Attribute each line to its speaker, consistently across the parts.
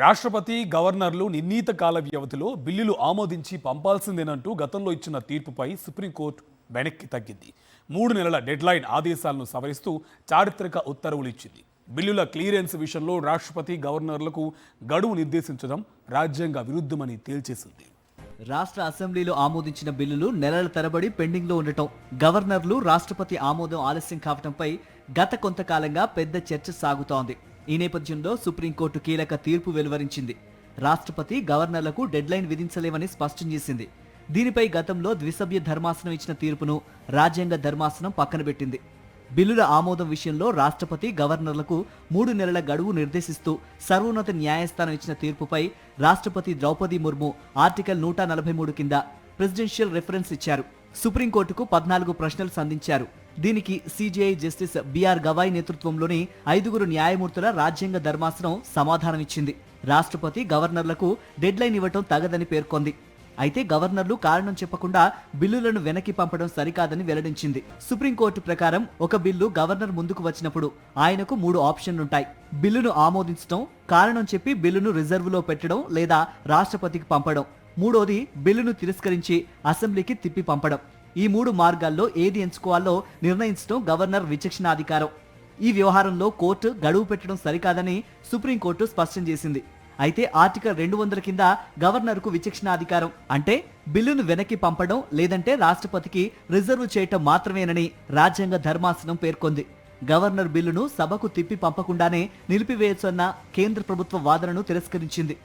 Speaker 1: రాష్ట్రపతి గవర్నర్లు నిర్ణీత కాల వ్యవధిలో బిల్లులు ఆమోదించి పంపాల్సిందేనంటూ గతంలో ఇచ్చిన తీర్పుపై సుప్రీంకోర్టు వెనక్కి తగ్గింది. 3 నెలల డెడ్లైన్ ఆదేశాలను సవరిస్తూ చారిత్రక ఉత్తర్వులు ఇచ్చింది. బిల్లుల క్లియరెన్స్ విషయంలో రాష్ట్రపతి గవర్నర్లకు గడువు నిర్దేశించడం రాజ్యాంగ విరుద్ధమని తేల్చేసింది.
Speaker 2: రాష్ట్ర అసెంబ్లీలో ఆమోదించిన బిల్లులు నెలల తరబడి పెండింగ్లో ఉండటం, గవర్నర్లు రాష్ట్రపతి ఆమోదం ఆలస్యం కావడంపై గత కొంతకాలంగా పెద్ద చర్చ సాగుతోంది. ఈ నేపథ్యంలో సుప్రీంకోర్టు కీలక తీర్పు వెలువరించింది. రాష్ట్రపతి గవర్నర్లకు డెడ్లైన్ విధించలేమని స్పష్టం చేసింది. దీనిపై గతంలో ద్విసభ్య ధర్మాసనం ఇచ్చిన తీర్పును రాజ్యాంగ ధర్మాసనం పక్కన పెట్టింది. బిల్లుల ఆమోదం విషయంలో రాష్ట్రపతి గవర్నర్లకు 3 నెలల గడువు నిర్దేశిస్తూ సర్వోన్నత న్యాయస్థానం ఇచ్చిన తీర్పుపై రాష్ట్రపతి ద్రౌపది ముర్ము ఆర్టికల్ 143 కింద ప్రెసిడెన్షియల్ రెఫరెన్స్ ఇచ్చారు. సుప్రీంకోర్టుకు 14 ప్రశ్నలు సంధించారు. దీనికి సిజేఐ జస్టిస్ బిఆర్ గవాయ్ నేతృత్వంలోని 5 న్యాయమూర్తుల రాజ్యాంగ ధర్మాసనం సమాధానమిచ్చింది. రాష్ట్రపతి గవర్నర్లకు డెడ్లైన్ ఇవ్వటం తగదని పేర్కొంది. అయితే గవర్నర్లు కారణం చెప్పకుండా బిల్లులను వెనక్కి పంపడం సరికాదని వెల్లడించింది. సుప్రీంకోర్టు ప్రకారం ఒక బిల్లు గవర్నర్ ముందుకు వచ్చినప్పుడు ఆయనకు 3 ఆప్షన్లుంటాయి. బిల్లును ఆమోదించడం, కారణం చెప్పి బిల్లును రిజర్వులో పెట్టడం లేదా రాష్ట్రపతికి పంపడం. మూడోది బిల్లును తిరస్కరించి అసెంబ్లీకి తిప్పి పంపడం. ఈ 3 మార్గాల్లో ఏది ఎంచుకోవాలో నిర్ణయించడం గవర్నర్ విచక్షణాధికారం. ఈ వ్యవహారంలో కోర్టు గడువు పెట్టడం సరికాదని సుప్రీంకోర్టు స్పష్టం చేసింది. అయితే ఆర్టికల్ 200 కింద గవర్నర్కు విచక్షణాధికారం అంటే బిల్లును వెనక్కి పంపడం లేదంటే రాష్ట్రపతికి రిజర్వ్ చేయటం మాత్రమేనని రాజ్యాంగ ధర్మాసనం పేర్కొంది. గవర్నర్ బిల్లును సభకు తిప్పి పంపకుండానే నిలిపివేయొచ్చన్న కేంద్ర ప్రభుత్వ వాదనను తిరస్కరించింది.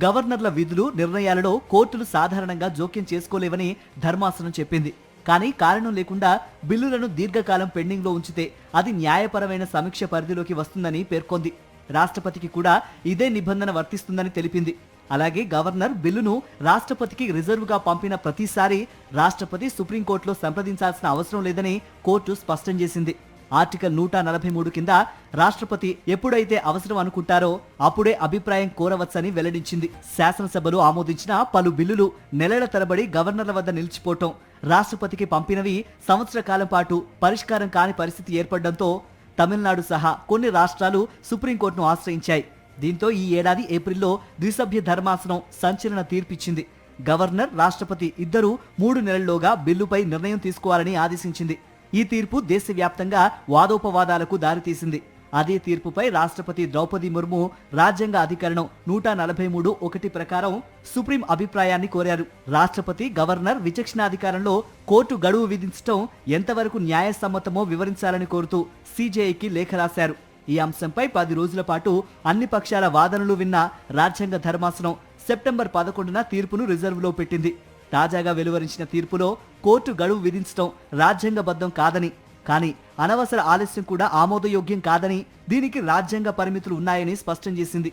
Speaker 2: గవర్నర్ల విధులు, నిర్ణయాలలో కోర్టులు సాధారణంగా జోక్యం చేసుకోలేవని ధర్మాసనం చెప్పింది. కానీ కారణం లేకుండా బిల్లులను దీర్ఘకాలం పెండింగ్లో ఉంచితే అది న్యాయపరమైన సమీక్ష పరిధిలోకి వస్తుందని పేర్కొంది. రాష్ట్రపతికి కూడా ఇదే నిబంధన వర్తిస్తుందని తెలిపింది. అలాగే గవర్నర్ బిల్లును రాష్ట్రపతికి రిజర్వుగా పంపిన ప్రతిసారి రాష్ట్రపతి సుప్రీంకోర్టులో సంప్రదించాల్సిన అవసరం లేదని కోర్టు స్పష్టం చేసింది. ఆర్టికల్ 143 కింద రాష్ట్రపతి ఎప్పుడైతే అవసరం అనుకుంటారో అప్పుడే అభిప్రాయం కోరవచ్చని వెల్లడించింది. శాసనసభలో ఆమోదించిన పలు బిల్లులు నెలల తరబడి గవర్నర్ల వద్ద నిలిచిపోవటం, రాష్ట్రపతికి పంపినవి సంవత్సర కాలం పాటు పరిష్కారం కాని పరిస్థితి ఏర్పడడంతో తమిళనాడు సహా కొన్ని రాష్ట్రాలు సుప్రీంకోర్టును ఆశ్రయించాయి. దీంతో ఈ ఏడాది ఏప్రిల్లో ద్విసభ్య ధర్మాసనం సంచలన తీర్పిచ్చింది. గవర్నర్, రాష్ట్రపతి ఇద్దరూ 3 నెలల్లోగా బిల్లుపై నిర్ణయం తీసుకోవాలని ఆదేశించింది. ఈ తీర్పు దేశవ్యాప్తంగా వాదోపవాదాలకు దారితీసింది. అదే తీర్పుపై రాష్ట్రపతి ద్రౌపది ముర్ము రాజ్యాంగ అధికరణం 143(1) ప్రకారం సుప్రీం అభిప్రాయాన్ని కోరారు. రాష్ట్రపతి, గవర్నర్ విచక్షణాధికారంలో కోర్టు గడువు విధించడం ఎంతవరకు న్యాయసమ్మతమో వివరించాలని కోరుతూ సిజేఐకి లేఖ రాశారు. ఈ అంశంపై 10 రోజుల పాటు అన్ని పక్షాల వాదనలు విన్న రాజ్యాంగ ధర్మాసనం సెప్టెంబర్ 11న తీర్పును రిజర్వులో పెట్టింది. తాజాగా వెలువరించిన తీర్పులో కోర్టు గడువు విధించడం రాజ్యాంగబద్ధం కాదని, కానీ అనవసర ఆలస్యం కూడా ఆమోదయోగ్యం కాదని, దీనికి రాజ్యాంగ పరిమితులు ఉన్నాయని స్పష్టం చేసింది.